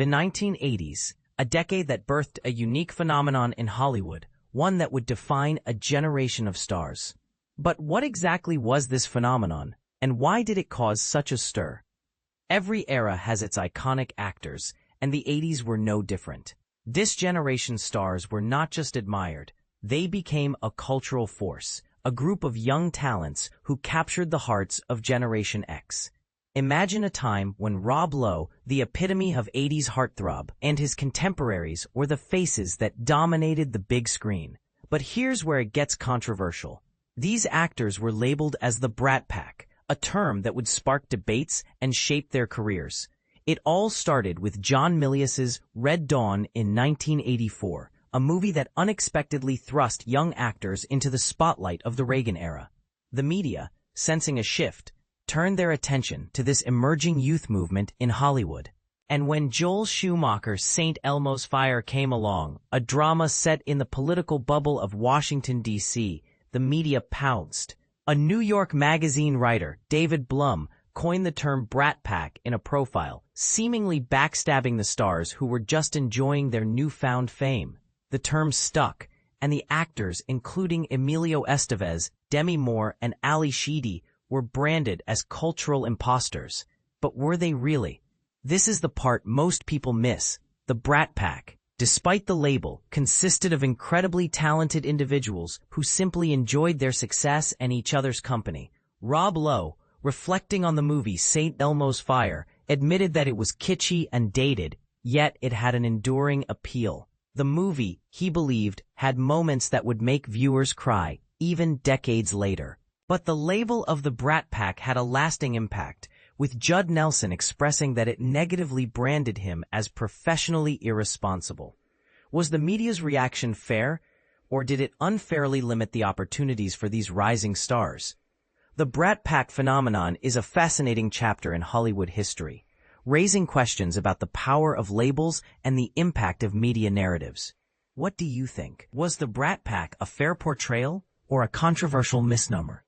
The 1980s, a decade that birthed a unique phenomenon in Hollywood, one that would define a generation of stars. But what exactly was this phenomenon, and why did it cause such a stir? Every era has its iconic actors, and the 80s were no different. This generation's stars were not just admired, they became a cultural force, a group of young talents who captured the hearts of Generation X. Imagine a time when Rob Lowe, the epitome of 80s heartthrob, and his contemporaries were the faces that dominated the big screen. But here's where it gets controversial. These actors were labeled as the Brat Pack, a term that would spark debates and shape their careers. It all started with John Milius's Red Dawn in 1984, a movie that unexpectedly thrust young actors into the spotlight of the Reagan era. The media, sensing a shift, turned their attention to this emerging youth movement in Hollywood. And when Joel Schumacher's St. Elmo's Fire came along, a drama set in the political bubble of Washington, D.C., the media pounced. A New York Magazine writer, David Blum, coined the term Brat Pack in a profile, seemingly backstabbing the stars who were just enjoying their newfound fame. The term stuck, and the actors, including Emilio Estevez, Demi Moore, and Ali Sheedy, were branded as cultural imposters. But were they really? This is the part most people miss. The Brat Pack, despite the label, consisted of incredibly talented individuals who simply enjoyed their success and each other's company. Rob Lowe, reflecting on the movie St. Elmo's Fire, admitted that it was kitschy and dated, yet it had an enduring appeal. The movie, he believed, had moments that would make viewers cry, even decades later. But the label of the Brat Pack had a lasting impact, with Judd Nelson expressing that it negatively branded him as professionally irresponsible. Was the media's reaction fair, or did it unfairly limit the opportunities for these rising stars? The Brat Pack phenomenon is a fascinating chapter in Hollywood history, raising questions about the power of labels and the impact of media narratives. What do you think? Was the Brat Pack a fair portrayal or a controversial misnomer?